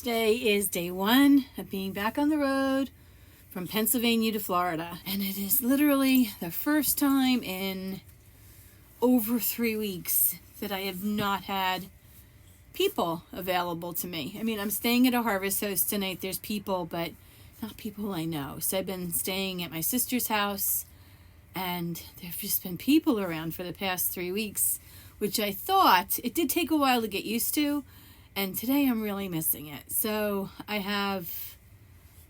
Today is day 1 of being back on the road from Pennsylvania to Florida. And it is literally the first time in over 3 weeks that I have not had people available to me. I mean, I'm staying at a Harvest Host tonight. There's people, but not people I know. So I've been staying at my sister's house, and there've just been people around for the past 3 weeks, which I thought it did take a while to get used to. And today I'm really missing it. So I have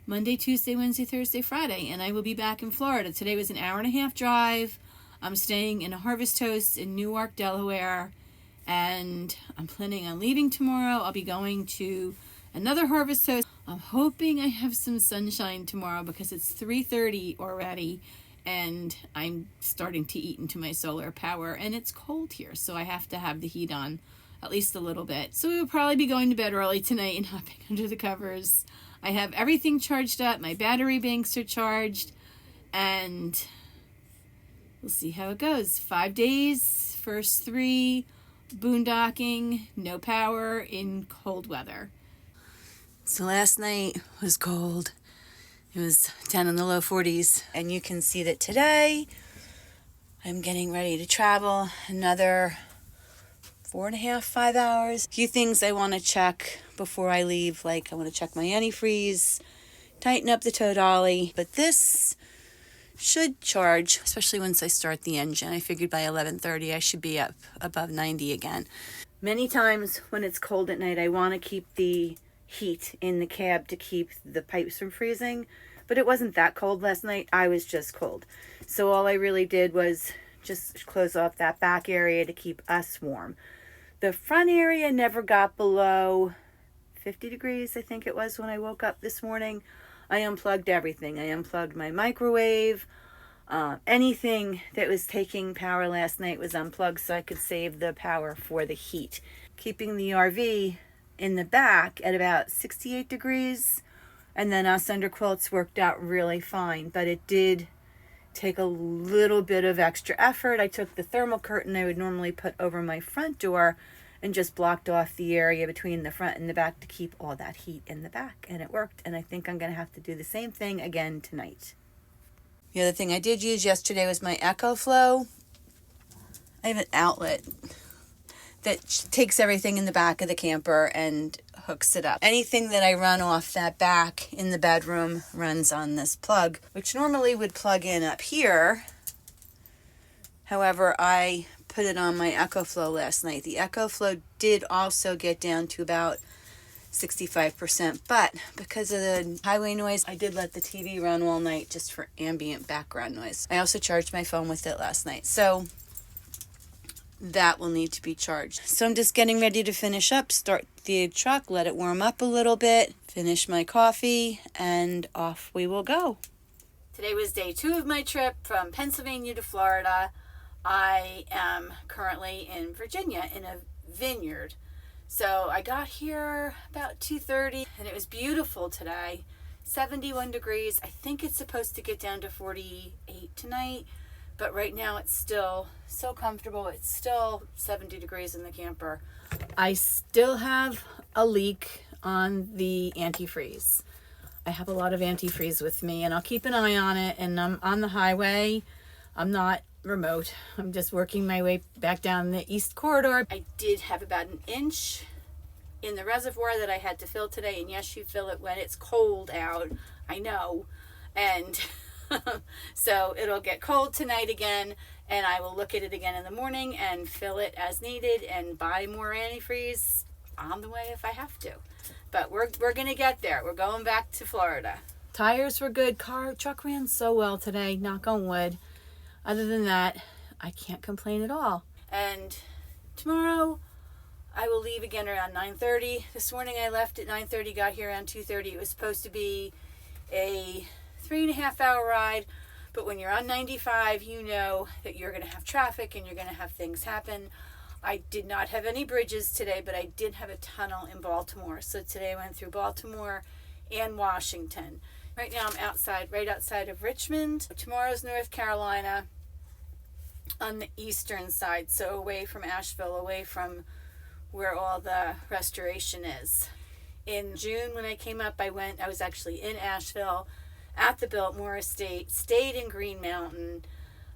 Monday, Tuesday, Wednesday, Thursday, Friday, and I will be back in Florida. Today was an 1.5-hour drive. I'm staying in a Harvest Host in Newark, Delaware, and I'm planning on leaving tomorrow. I'll be going to another Harvest Host. I'm hoping I have some sunshine tomorrow because it's 3:30 already, and I'm starting to eat into my solar power, and it's cold here, so I have to have the heat on at least a little bit. So we will probably be going to bed early tonight and hopping under the covers. I have everything charged up. My battery banks are charged, and we'll see how it goes. 5 days, first 3, boondocking, no power in cold weather. So last night was cold. It was down in the low 40s, and you can see that today I'm getting ready to travel another 4.5, 5 hours. A few things I want to check before I leave, like I want to check my antifreeze, tighten up the tow dolly, but this should charge, especially once I start the engine. I figured by 11:30 I should be up above 90 again. Many times when it's cold at night, I want to keep the heat in the cab to keep the pipes from freezing, but it wasn't that cold last night. I was just cold. So all I really did was just close off that back area to keep us warm. The front area never got below 50 degrees, I think it was, when I woke up this morning. I unplugged everything. I unplugged my microwave. Anything that was taking power last night was unplugged so I could save the power for the heat. Keeping the RV in the back at about 68 degrees, and then us under quilts worked out really fine, but it did take a little bit of extra effort. I took the thermal curtain I would normally put over my front door and just blocked off the area between the front and the back to keep all that heat in the back, and it worked, and I think I'm going to have to do the same thing again tonight. The other thing I did use yesterday was my EcoFlow. I have an outlet that takes everything in the back of the camper and hooks it up. Anything that I run off that back in the bedroom runs on this plug, which normally would plug in up here. However, I put it on my EcoFlow last night. The EcoFlow did also get down to about 65%, but because of the highway noise, I did let the TV run all night just for ambient background noise. I also charged my phone with it last night, so that will need to be charged. So I'm just getting ready to finish up, start the truck, let it warm up a little bit, finish my coffee, and off we will go. Today was day 2 of my trip from Pennsylvania to Florida. I am currently in Virginia in a vineyard. So I got here about 2:30, and it was beautiful today. 71 degrees. I think it's supposed to get down to 48 tonight. But right now it's still so comfortable. It's still 70 degrees in the camper. I still have a leak on the antifreeze. I have a lot of antifreeze with me, and I'll keep an eye on it. And I'm on the highway. I'm not remote. I'm just working my way back down the east corridor. I did have about an inch in the reservoir that I had to fill today. And yes, you fill it when it's cold out. I know. And so it'll get cold tonight again, and I will look at it again in the morning and fill it as needed and buy more antifreeze on the way if I have to. But we're going to get there. We're going back to Florida. Tires were good. Truck ran so well today, knock on wood. Other than that, I can't complain at all. And tomorrow I will leave again around 9:30. This morning I left at 9:30, got here around 2:30. It was supposed to be a 3.5-hour ride, but when you're on 95, you know that you're going to have traffic and you're going to have things happen. I did not have any bridges today, but I did have a tunnel in Baltimore. So today I went through Baltimore and Washington. Right now I'm right outside of Richmond. Tomorrow's North Carolina on the eastern side, so away from Asheville, away from where all the restoration is. In June when I came up, I was actually in Asheville at the Biltmore Estate, stayed in Green Mountain,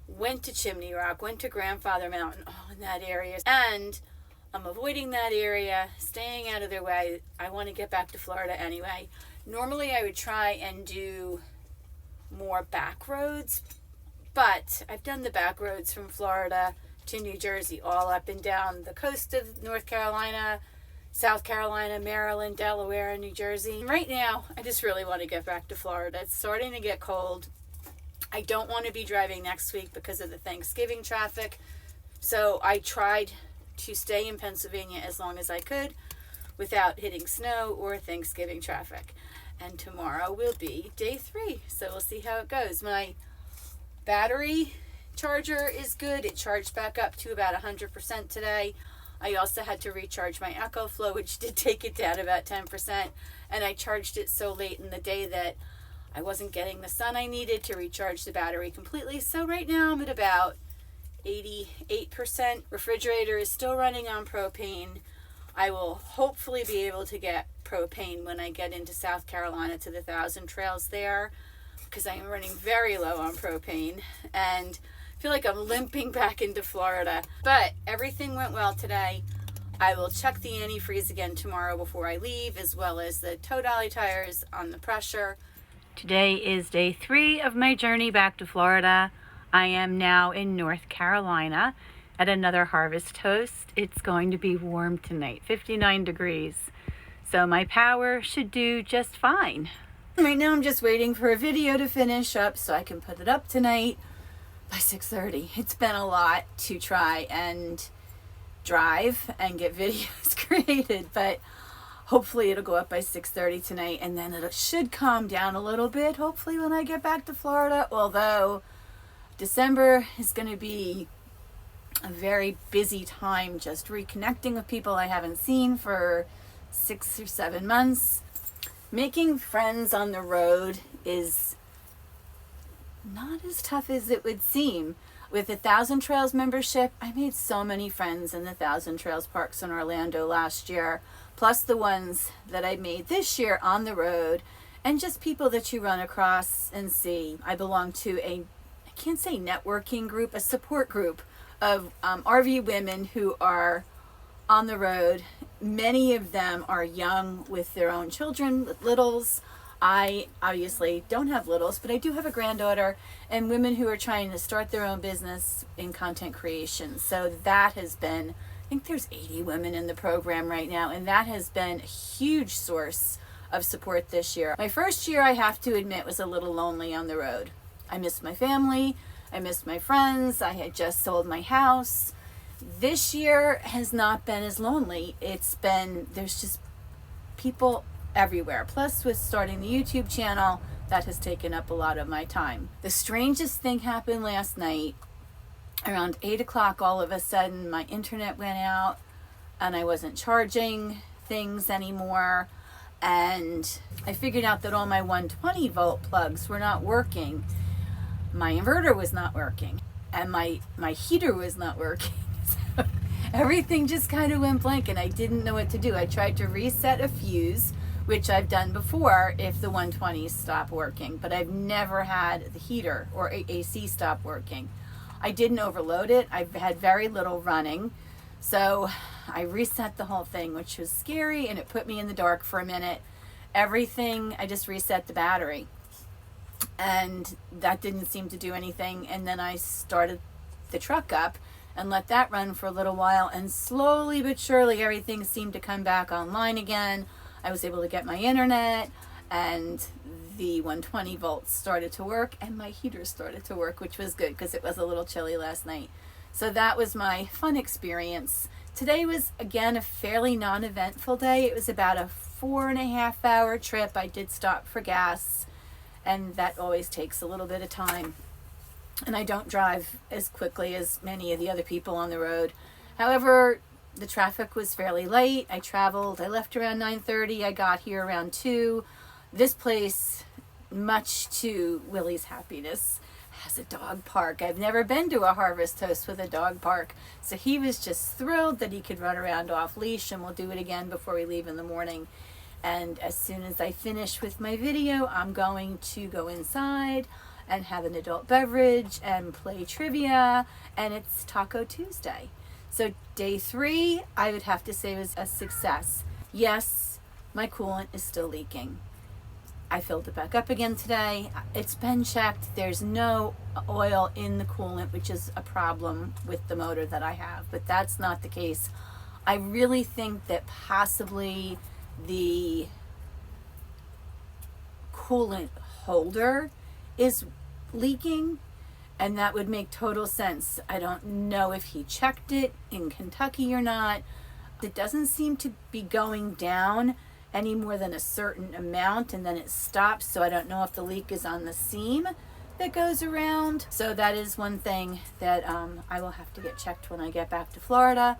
went to Chimney Rock, went to Grandfather Mountain, all in that area. And I'm avoiding that area, staying out of their way. I want to get back to Florida anyway. Normally I would try and do more back roads, but I've done the back roads from Florida to New Jersey, all up and down the coast of North Carolina, South Carolina, Maryland, Delaware, and New Jersey. Right now, I just really want to get back to Florida. It's starting to get cold. I don't want to be driving next week because of the Thanksgiving traffic. So I tried to stay in Pennsylvania as long as I could without hitting snow or Thanksgiving traffic. And tomorrow will be day 3. So we'll see how it goes. My battery charger is good. It charged back up to about 100% today. I also had to recharge my EcoFlow, which did take it down about 10%. And I charged it so late in the day that I wasn't getting the sun I needed to recharge the battery completely. So right now I'm at about 88%. Refrigerator is still running on propane. I will hopefully be able to get propane when I get into South Carolina to the Thousand Trails there, because I am running very low on propane and I feel like I'm limping back into Florida. But everything went well today. I will check the antifreeze again tomorrow before I leave, as well as the tow dolly tires on the pressure. Today is day 3 of my journey back to Florida. I am now in North Carolina at another harvest toast. It's going to be warm tonight, 59 degrees. So my power should do just fine. Right now I'm just waiting for a video to finish up so I can put it up tonight by 6:30. It's been a lot to try and drive and get videos created, but hopefully it'll go up by 6:30 tonight, and then it should calm down a little bit, hopefully, when I get back to Florida. Although December is going to be a very busy time, just reconnecting with people I haven't seen for 6 or 7 months. Making friends on the road is not as tough as it would seem. With the Thousand Trails membership, I made so many friends in the Thousand Trails parks in Orlando last year, plus the ones that I made this year on the road, and just people that you run across and see. I belong to I can't say networking group, a support group of RV women who are on the road. Many of them are young with their own children, with littles. I obviously don't have littles, but I do have a granddaughter, and women who are trying to start their own business in content creation. So that has been, I think there's 80 women in the program right now, and that has been a huge source of support this year. My first year, I have to admit, was a little lonely on the road. I missed my family, I missed my friends, I had just sold my house. This year has not been as lonely. There's just people everywhere. Plus, with starting the YouTube channel, that has taken up a lot of my time. The strangest thing happened last night. Around 8 o'clock, all of a sudden, my internet went out and I wasn't charging things anymore. And I figured out that all my 120 volt plugs were not working. My inverter was not working, and my heater was not working. So everything just kind of went blank, and I didn't know what to do. I tried to reset a fuse, which I've done before if the 120s stop working, but I've never had the heater or AC stop working. I didn't overload it. I've had very little running. So I reset the whole thing, which was scary, and it put me in the dark for a minute. I just reset the battery, and that didn't seem to do anything. And then I started the truck up and let that run for a little while, and slowly but surely everything seemed to come back online again. I was able to get my internet, and the 120 volts started to work, and my heater started to work, which was good because it was a little chilly last night. So that was my fun experience. Today was, again, a fairly non-eventful day. It was about a 4.5 hour trip. I did stop for gas, and that always takes a little bit of time. And I don't drive as quickly as many of the other people on the road. However, the traffic was fairly light. I left around 9:30. I got here around 2. This place, much to Willie's happiness, has a dog park. I've never been to a Harvest Toast with a dog park. So he was just thrilled that he could run around off leash, and we'll do it again before we leave in the morning. And as soon as I finish with my video, I'm going to go inside and have an adult beverage and play trivia, and it's Taco Tuesday. So day 3, I would have to say was a success. Yes, my coolant is still leaking. I filled it back up again today. It's been checked. There's no oil in the coolant, which is a problem with the motor that I have, but that's not the case. I really think that possibly the coolant holder is leaking, and that would make total sense. I don't know if he checked it in Kentucky or not. It doesn't seem to be going down any more than a certain amount, and then it stops. So I don't know if the leak is on the seam that goes around. So that is one thing that I will have to get checked when I get back to Florida.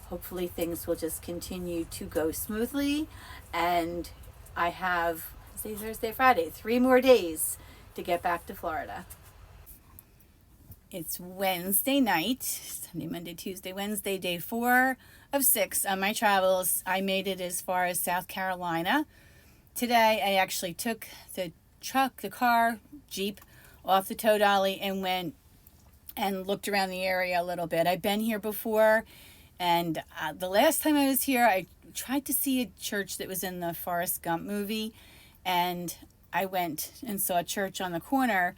Hopefully things will just continue to go smoothly, and I have Thursday, Friday, 3 more days to get back to Florida. It's Wednesday night, Sunday, Monday, Tuesday, Wednesday, day 4 of 6 on my travels. I made it as far as South Carolina. Today, I actually took the Jeep, off the tow dolly and went and looked around the area a little bit. I've been here before, and the last time I was here, I tried to see a church that was in the Forrest Gump movie, and I went and saw a church on the corner,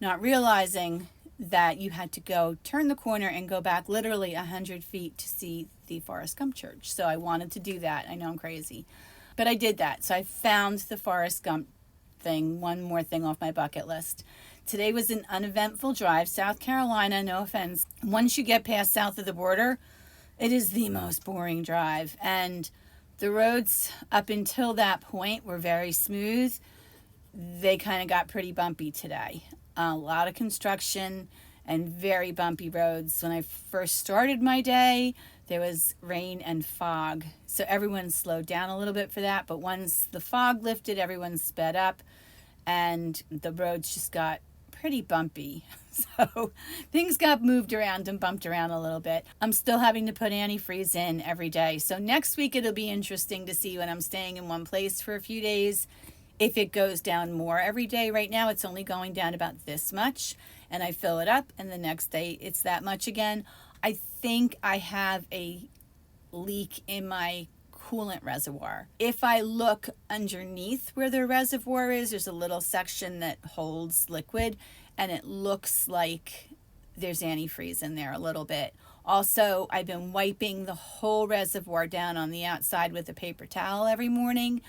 not realizing that you had to turn the corner and go back literally 100 feet to see the Forrest Gump church. So I wanted to do that. I know I'm crazy, but I did that. So I found the Forrest Gump thing, one more thing off my bucket list. Today was an uneventful drive. South Carolina, no offense. Once you get past south of the border, it is the most boring drive. And the roads up until that point were very smooth. They kind of got pretty bumpy today. A lot of construction and very bumpy roads. When I first started my day, there was rain and fog. So everyone slowed down a little bit for that. But once the fog lifted, everyone sped up, and the roads just got pretty bumpy. So things got moved around and bumped around a little bit. I'm still having to put antifreeze in every day. So next week it'll be interesting to see when I'm staying in one place for a few days, if it goes down more every day. Right now it's only going down about this much, and I fill it up, and the next day it's that much again. I think I have a leak in my coolant reservoir. If I look underneath where the reservoir is, there's a little section that holds liquid, and it looks like there's antifreeze in there a little bit. Also, I've been wiping the whole reservoir down on the outside with a paper towel every morning,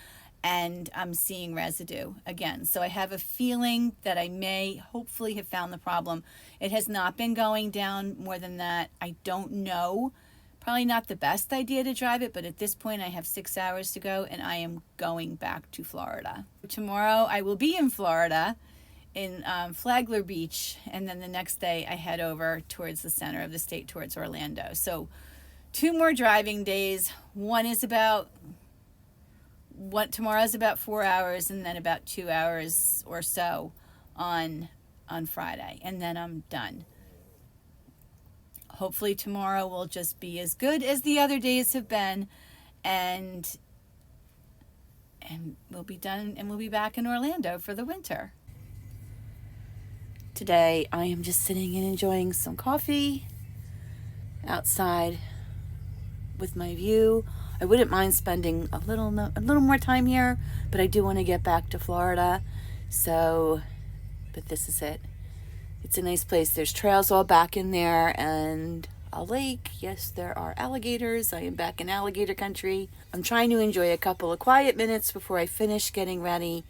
and I'm seeing residue again. So I have a feeling that I may hopefully have found the problem. It has not been going down more than that. I don't know. Probably not the best idea to drive it, but at this point I have 6 hours to go, and I am going back to Florida. Tomorrow I will be in Florida in Flagler Beach, and then the next day I head over towards the center of the state, towards Orlando. So 2 more driving days. Tomorrow is about 4 hours, and then about 2 hours or so on Friday, and then I'm done. Hopefully tomorrow will just be as good as the other days have been, and we'll be done, and we'll be back in Orlando for the winter. Today I am just sitting and enjoying some coffee outside with my view. I wouldn't mind spending a little more time here, but I do want to get back to Florida. But this is it. It's a nice place. There's trails all back in there, and a lake. Yes, there are alligators. I am back in alligator country. I'm trying to enjoy a couple of quiet minutes before I finish getting ready.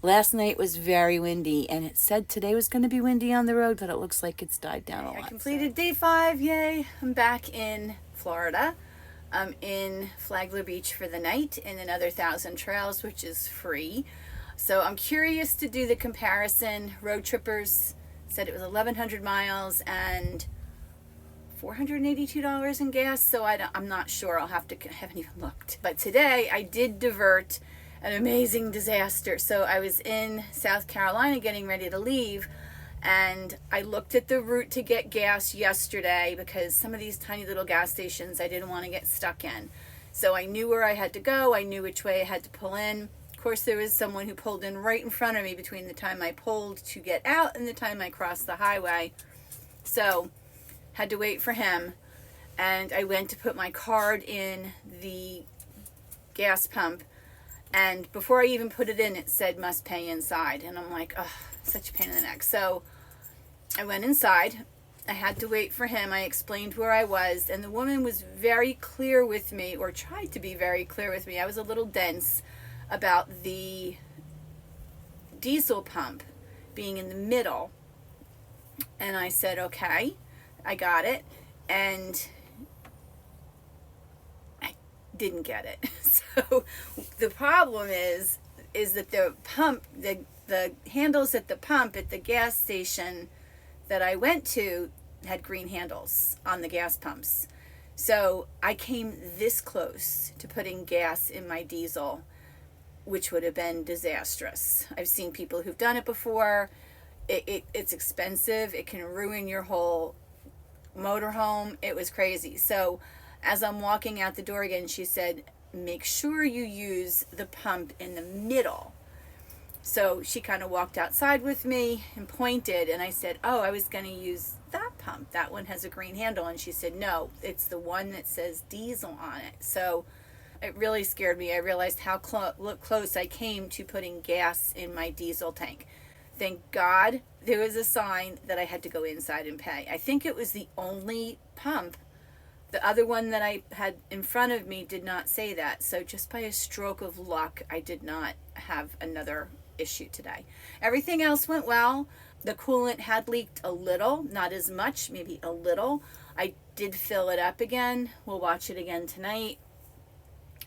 Last night was very windy, and it said today was going to be windy on the road, but it looks like it's died down a lot. I completed day 5. Yay. I'm back in Florida. I'm in Flagler Beach for the night in another 1,000 trails, which is free. So I'm curious to do the comparison. Road trippers said it was 1,100 miles and $482 in gas. So I'm not sure. I haven't even looked. But today I did divert an amazing disaster. So I was in South Carolina getting ready to leave, and I looked at the route to get gas yesterday because some of these tiny little gas stations I didn't want to get stuck in. So I knew where I had to go. I knew which way I had to pull in. Of course, there was someone who pulled in right in front of me between the time I pulled to get out and the time I crossed the highway. So had to wait for him. And I went to put my card in the gas pump. And before I even put it in, it said must pay inside. And I'm like, oh, such a pain in the neck. So I went inside. I had to wait for him. I explained where I was. And the woman was very clear with me, or tried to be very clear with me. I was a little dense about the diesel pump being in the middle. And I said, okay, I got it. And I didn't get it. So the problem is that the pump, the handles at the pump at the gas station that I went to had green handles on the gas pumps. So I came this close to putting gas in my diesel, which would have been disastrous. I've seen people who've done it before. It's expensive. It can ruin your whole motorhome. It was crazy. So as I'm walking out the door again, she said, make sure you use the pump in the middle. So she kind of walked outside with me and pointed, and I said, oh, I was going to use that pump. That one has a green handle. And she said, no, it's the one that says diesel on it. So it really scared me. I realized how close I came to putting gas in my diesel tank. Thank God there was a sign that I had to go inside and pay. I think it was the only pump. The other one that I had in front of me did not say that. So just by a stroke of luck, I did not have another issue today. Everything else went well. The coolant had leaked a little, not as much, maybe a little. I did fill it up again. We'll watch it again tonight.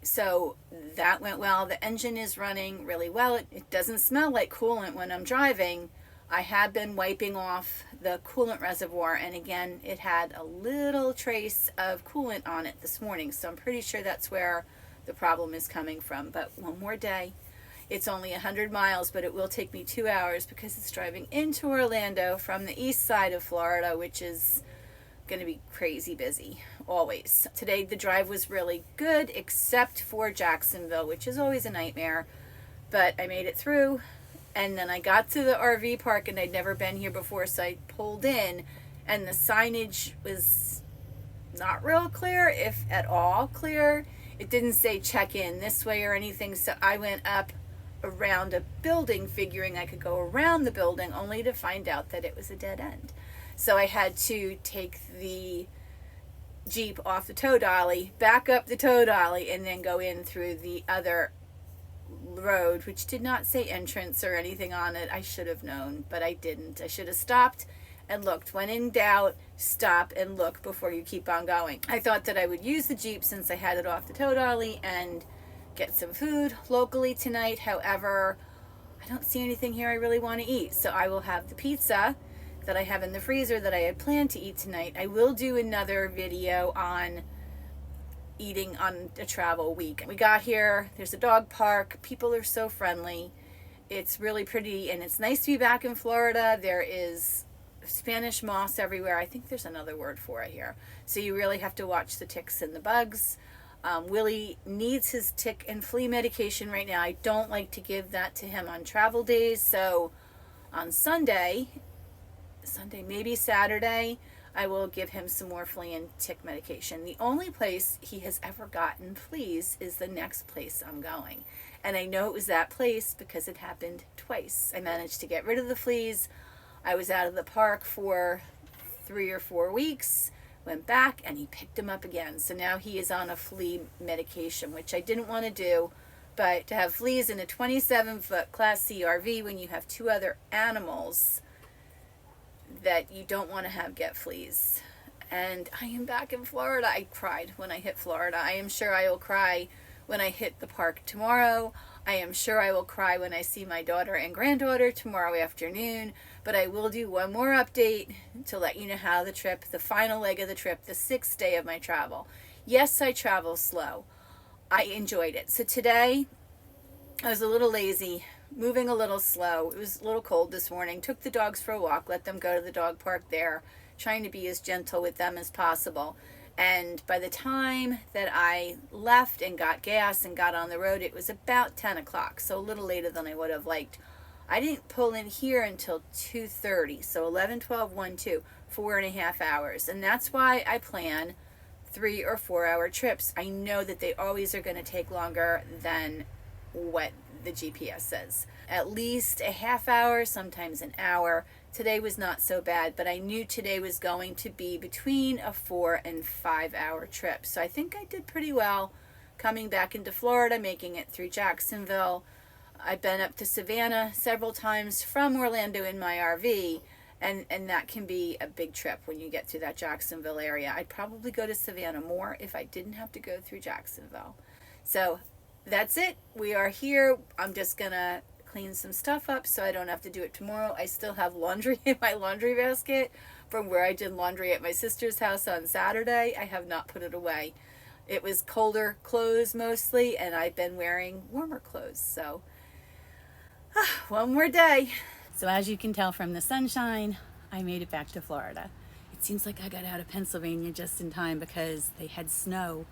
So that went well. The engine is running really well. It doesn't smell like coolant when I'm driving. I have been wiping off the coolant reservoir, and again, it had a little trace of coolant on it this morning. So I'm pretty sure that's where the problem is coming from. But one more day. It's only 100 miles, but it will take me 2 hours because it's driving into Orlando from the east side of Florida, which is going to be crazy busy always. Today the drive was really good except for Jacksonville, which is always a nightmare, but I made it through. And then I got to the RV park, and I'd never been here before, so I pulled in, and the signage was not real clear, if at all clear. It didn't say check in this way or anything, so I went up around a building figuring I could go around the building, only to find out that it was a dead end. So I had to take the Jeep off the tow dolly, back up the tow dolly, and then go in through the other road, which did not say entrance or anything on it. I should have known, but I didn't. I should have stopped and looked. When in doubt, stop and look before you keep on going. I thought that I would use the Jeep since I had it off the tow dolly and get some food locally tonight. However, I don't see anything here I really want to eat, so I will have the pizza that I have in the freezer that I had planned to eat tonight. I will do another video on eating on a travel week. We got here, there's a dog park, people are so friendly, it's really pretty, and it's nice to be back in Florida. There is Spanish moss everywhere. I think there's another word for it here. So you really have to watch the ticks and the bugs. Willie needs his tick and flea medication right now. I don't like to give that to him on travel days. So on Sunday, maybe Saturday, I will give him some more flea and tick medication. The only place he has ever gotten fleas is the next place I'm going. And I know it was that place because it happened twice. I managed to get rid of the fleas. I was out of the park for 3 or 4 weeks. Went back and he picked him up again. So now he is on a flea medication, which I didn't want to do. But to have fleas in a 27-foot Class C RV when you have 2 other animals that you don't want to have get fleas. And I am back in Florida. I cried when I hit Florida. I am sure I will cry when I hit the park tomorrow. I am sure I will cry when I see my daughter and granddaughter tomorrow afternoon. But I will do one more update to let you know how the final leg of the trip, the 6th day of my travel. Yes, I travel slow. I enjoyed it. So today, I was a little lazy, moving a little slow. It was a little cold this morning. Took the dogs for a walk, let them go to the dog park there, trying to be as gentle with them as possible. And by the time that I left and got gas and got on the road, it was about 10 o'clock, so a little later than I would have liked. I didn't pull in here until 2:30, so 11, 12, 1, 2, 4.5 hours. And that's why I plan 3 or 4 hour trips. I know that they always are going to take longer than what the GPS says. At least a half hour, sometimes an hour. Today was not so bad, but I knew today was going to be between a 4 and 5 hour trip. So I think I did pretty well coming back into Florida, making it through Jacksonville. I've been up to Savannah several times from Orlando in my RV, and that can be a big trip when you get through that Jacksonville area. I'd probably go to Savannah more if I didn't have to go through Jacksonville. So that's it. We are here. I'm just going to clean some stuff up so I don't have to do it tomorrow. I still have laundry in my laundry basket from where I did laundry at my sister's house on Saturday. I have not put it away. It was colder clothes mostly, and I've been wearing warmer clothes. So one more day. So as you can tell from the sunshine, I made it back to Florida. It seems like I got out of Pennsylvania just in time because they had snow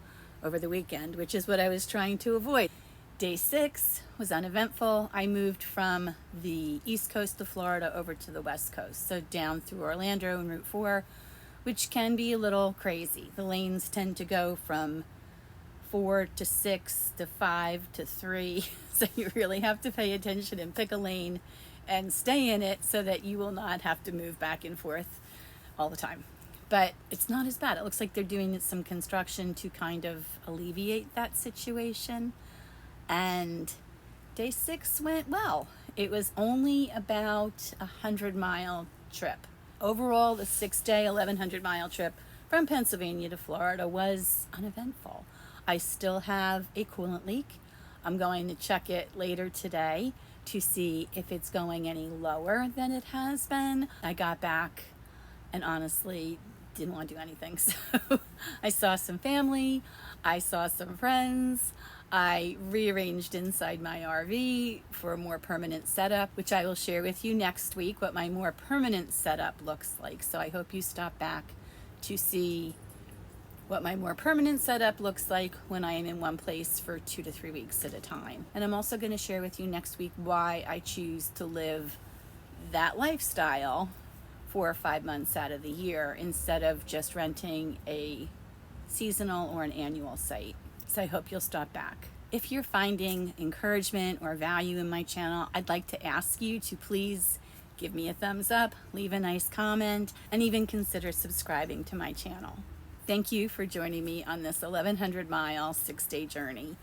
over the weekend, which is what I was trying to avoid. Day 6 was uneventful. I moved from the east coast of Florida over to the west coast, so down through Orlando and Route 4, which can be a little crazy. The lanes tend to go from 4 to 6 to 5 to 3, so you really have to pay attention and pick a lane and stay in it so that you will not have to move back and forth all the time. But it's not as bad. It looks like they're doing some construction to kind of alleviate that situation. And day 6 went well. It was only about a 100-mile trip. Overall, the 6-day, 1,100-mile trip from Pennsylvania to Florida was uneventful. I still have a coolant leak. I'm going to check it later today to see if it's going any lower than it has been. I got back and honestly didn't want to do anything. So I saw some family, I saw some friends, I rearranged inside my RV for a more permanent setup, which I will share with you next week what my more permanent setup looks like. So I hope you stop back to see what my more permanent setup looks like when I am in one place for 2 to 3 weeks at a time. And I'm also going to share with you next week why I choose to live that lifestyle 4 or 5 months out of the year instead of just renting a seasonal or an annual site. So I hope you'll stop back. If you're finding encouragement or value in my channel, I'd like to ask you to please give me a thumbs up, leave a nice comment, and even consider subscribing to my channel. Thank you for joining me on this 1,100-mile, 6-day journey.